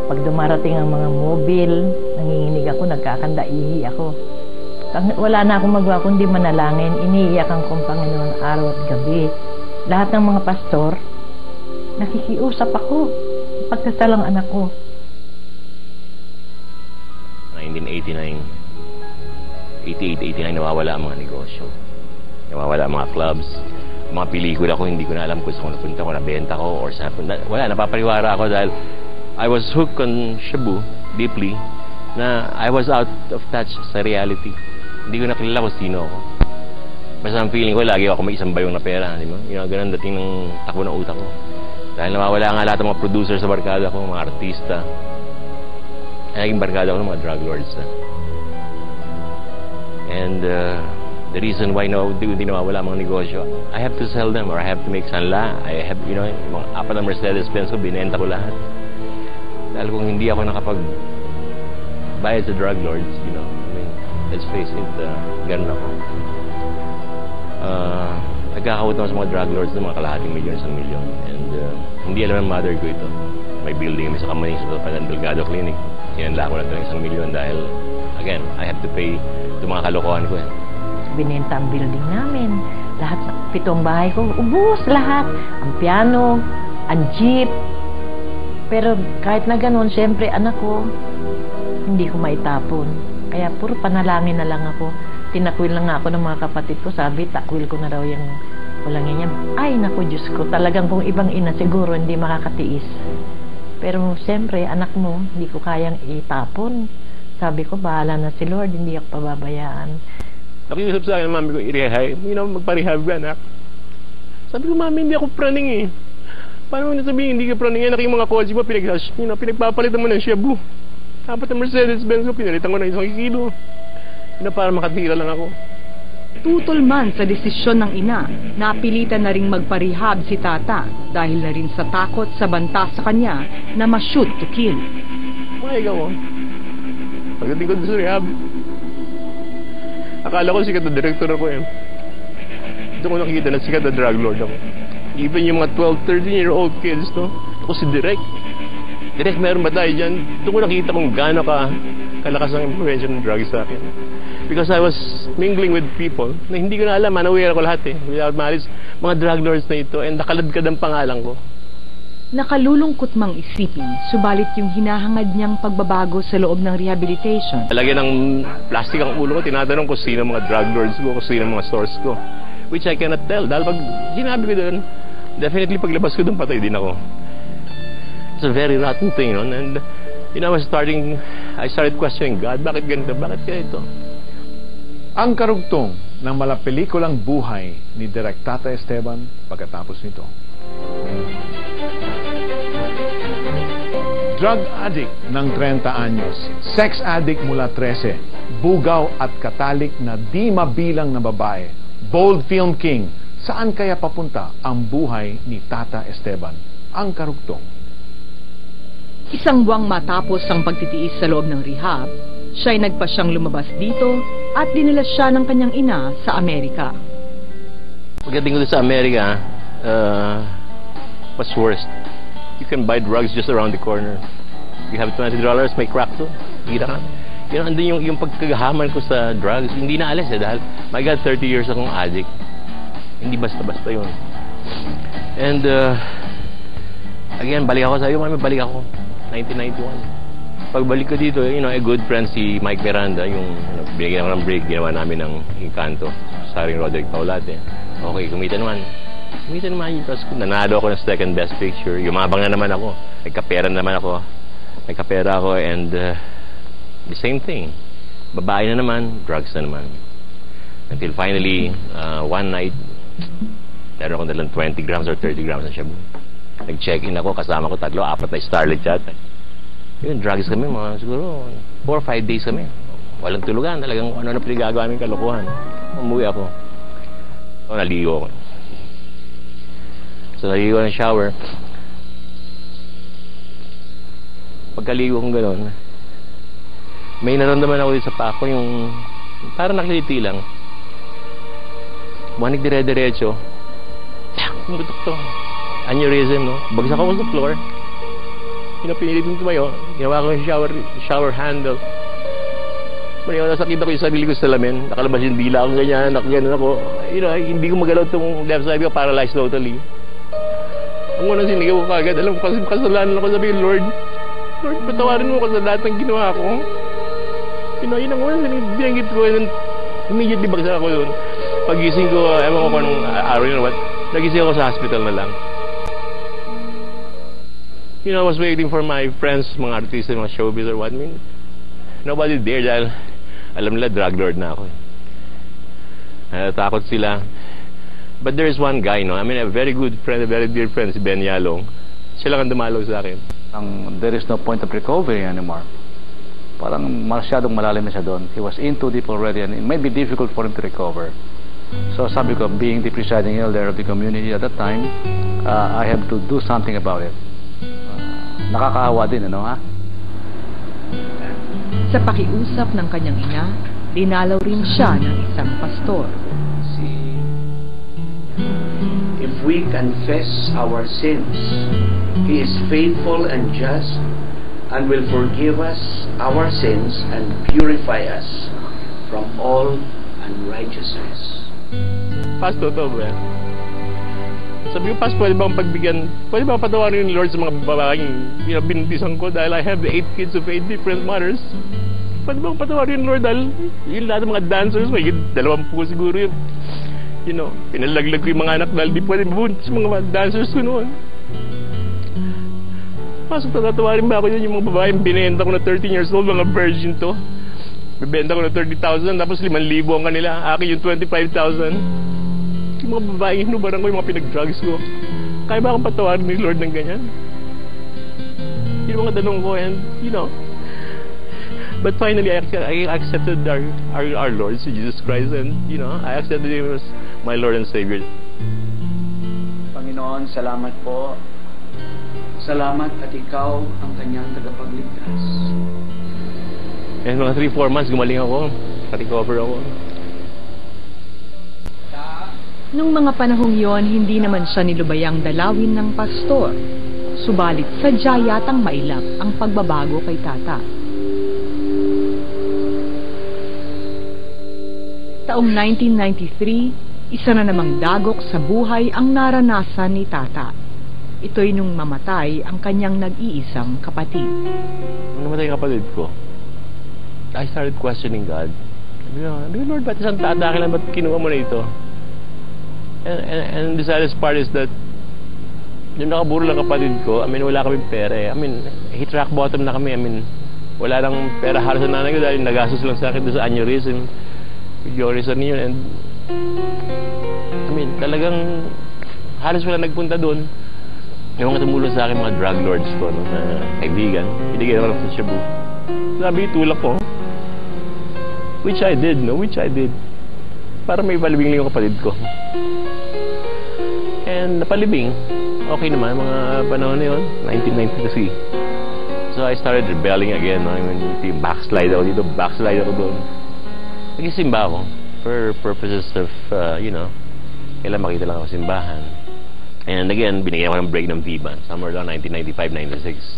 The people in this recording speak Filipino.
Pag dumarating ang mga mobil, nanginginig ako, nagkakandaihi ako. Wala na akong magawa kundi manalangin. Iniiyakan kong Panginoon araw at gabi. Lahat ng mga pastor, nakikiusap ako. Pagkasalang anak ko. 1989, 88, 89, nawawala ang mga negosyo. Nawawala ang mga clubs. Mga pelikula ko, hindi ko na alam kung saan napunta ko, nabenta ko, or saan napunta. Wala, napapariwara ako dahil I was hooked on Cebu deeply na I was out of touch sa reality. Hindi ko nakilala kung sino ako. Basta ang feeling ko, lagi ako may isang bayong na pera, di ba? Ganun dating ng takbo ng utak ko. Dahil nawawala nga lahat ng mga producer sa barkada ko, mga artista. Ay, naging barkada ko ng mga drug lords. And the reason why hindi nawawala mga negosyo, I have to sell them or I have to make sanla. I have, mga 4 na Mercedes-Benz ko, binenta ko lahat. Dahil kung hindi ako nakapag-bayad sa drug lords, let's face it, ganun ako. Nagkakautang sa mga drug lords ng mga kalahating milyon, 1 milyon. And hindi alam ng mother ko ito. May building kami sa Kamaning sa Palan Delgado Clinic. Sinanla ko na ito ng 1 milyon dahil, again, I have to pay itong mga kalokohan ko. Binenta ang building namin. Lahat, 7 bahay ko, ubos lahat. Ang piano, ang jeep. Pero kahit na ganun, siyempre anak ko, hindi ko maitapon. Kaya puro panalangin na lang ako. Tinakwil lang ako ng mga kapatid ko. Sabi, takwil ko na raw yung ulangin niya. Ay, naku, Diyos ko. Talagang kung ibang ina, siguro hindi makakatiis. Pero siyempre, anak mo, hindi ko kayang itapon. Sabi ko, bahala na si Lord, hindi ako pababayaan. Nakiusap sa akin ng mami ko, i-rehab, magpa-rehab ka, anak. Sabi ko, mami, hindi ako praning eh. Paano mo nasabihin, hindi ka praning? Anak, yung mga kotse mo, pinagpapalitan mo ng Cebu. Dapat ang Mercedes-Benz ko, pinalitan ko ng 1 kilo. Para makatira lang ako. Tutol man sa desisyon ng ina, napilitan na ring magparehab si tata dahil na rin sa takot sa banta sa kanya na ma-shoot to kill. Ikaw pagdating ko sa rehab, akala ko sikat na director ako eh. Doon ko nakikita na sikat na drug lord ako. Even yung mga 12, 13-year-old kids, ako si Direk. Direk, meron ba tayo dyan? Doon ko nakita kung gaano kalakas ang influensya ng drugs sa akin. Because I was mingling with people na hindi ko na alam, unaware ako lahat eh. Without malice, mga drug lords na ito, and nakaladkad ang pangalan ko. Nakalulungkot mang isipin, subalit yung hinahangad niyang pagbabago sa loob ng rehabilitation. Lagyan ng plastic ang ulo ko, tinatanong ko sino mga drug lords ko, kung sino mga source ko. Which I cannot tell. Dahil pag sinabi ko doon, definitely paglabas ko doon, patay din ako. It's a very rotten thing, and I started questioning God, bakit ganito, bakit ganito? Ang karugtong ng malapelikulang buhay ni Direk Tata Esteban pagkatapos nito. Drug addict ng 30 anyos, sex addict mula 13, bugaw at katalik na di mabilang na babae, bold film king, saan kaya papunta ang buhay ni Tata Esteban? Ang karugtong. 1 buwang matapos ang pagtitiis sa loob ng rehab, siya'y nagpasyang lumabas dito at dinala siya ng kanyang ina sa Amerika. Pagdating ko sa Amerika, what's worst? You can buy drugs just around the corner. You have $20, may crack to. Kita ka. Andun yung pagkagahaman ko sa drugs, hindi na alis dahil, my God, 30 years akong addict. Hindi basta-basta yun. And, again, balik ako. Sabi ko, mami, balik ako. 1991. Pagbalik ko dito, a good friend si Mike Miranda, yung binigyan ako ng break, ginawa namin ng Encanto, starring Roderick Paulate. Okay, kumita naman yung tapos nanalo ako ng second best picture, yumabang na naman ako, nagkapera ako, and the same thing, babae na naman, drugs na naman, until finally one night meron akong dalang 20 grams or 30 grams na Cebu. Nag-check-in ako, kasama ko 3, 4 na starlet chat. Yun, drugs kami, mga siguro 4 or 5 days kami, walang tulugan, talagang ano na pinagagawa ng kalokohan. Umuwi ako, naligo ako. So, naligo ng shower. Pagkaligo kong gano'n, may naramdaman ako sa pako, yung parang nakiliti lang. Buwanig dire-diretso. Yung butok to. Aneurysm, no? Bagsak ako sa floor. Pinilit kong tumayo. Ginawa ko yung shower handle. Mali, nasakita ko yung sarili ko sa salamin. Nakalabas yung dila ako ganyan, nakaganon ako. Hindi ko magalaw itong left side ko, paralyzed totally. Ang unang sinigaw ko kagad, alam ko kasi kasalanan ako, sabi ko, Lord, patawarin mo ko sa lahat ng ginawa ko. Yun ang unang binanggit ko, and immediately bagsak ako doon. Pagising ko, ewan ko kung anong araw yun or what, nagising ako sa hospital na lang. I was waiting for my friends, mga artista, mga showbiz or what. I mean, nobody there dahil alam nila drug lord na ako. Takot sila. But there's one guy, no? I mean, a very good friend, a very dear friend, si Ben Yalong. Siya lang ang dumalaw sa akin. There is no point of recovery anymore. Parang masyadong malalim na siya doon. He was in too deep already and it might be difficult for him to recover. So sabi ko, being the presiding elder of the community at that time, I have to do something about it. Nakakaawa din, ano ha? Sa pakiusap ng kanyang ina, dinalaw rin siya ng isang pastor. If we confess our sins, He is faithful and just and will forgive us our sins and purify us from all unrighteousness. Pastor, to ba? Sabi ko, Pastor, pwede bang patawarin yung Lord sa mga babaeng binitisan ko dahil I have 8 kids of 8 different mothers? Pwede bang patawarin yung Lord dahil yung lahat ng mga dancers, may 20 siguro yun. Pinalaglag ko yung mga anak dahil di pwede mabuntis sa mga dancers ko noon. Pastor, tatawarin ba ako yun yung mga babaeng binenta ko na 13 years old, mga virgin to? Bibenta ko na 30,000, tapos 5,000 ang kanila. Akin yung 25,000. Yung mga babaeng hinubaran ko, yung mga pinag-drugs ko. Kaya ba akong patawarin ni Lord ng ganyan? Yung mga tanong ko, and but finally, I accepted our Lord, si Jesus Christ, and I accepted Him as my Lord and Savior. Panginoon, salamat po. Salamat at Ikaw ang kanyang tagapagligtas. And mga 3-4 months, gumaling ako. Recover ako. Nung mga panahong yon, hindi naman siya nilubayang dalawin ng pastor. Subalit sadya yatang mailap ang pagbabago kay Tata. Taong 1993, isa na namang dagok sa buhay ang naranasan ni Tata. Ito'y nung mamatay ang kanyang nag-iisang kapatid. Nung namatay ang kapatid ko, I started questioning God. Sabi ko, Lord, ba't isang Tata? Kailan ba't kinuha mo na ito? And the saddest part is that yung nakaburo lang kapatid ko, wala kaming pera eh. Hit rock bottom na kami. Wala lang pera halos sa nanay ko dahil nagastos lang sa akin doon sa aneurysm. Yorison yun. And talagang halos wala nagpunta doon. Yung mga tumulong sa akin mga drug lords ko, na kaibigan, binigay naman ako sa Cebu. Sabi, tulak ko. Which I did. Para may palibing lang yung kapatid ko. And napalibing. Okay naman, mga panahon na yun, 1993. So I started rebelling again. Backslide ako dito, backslide ako doon. Nagsisimba ako for purposes of, kailan makita lang ako simbahan. And again, binigyan ko ng break ng VBAN, somewhere around 1995-96.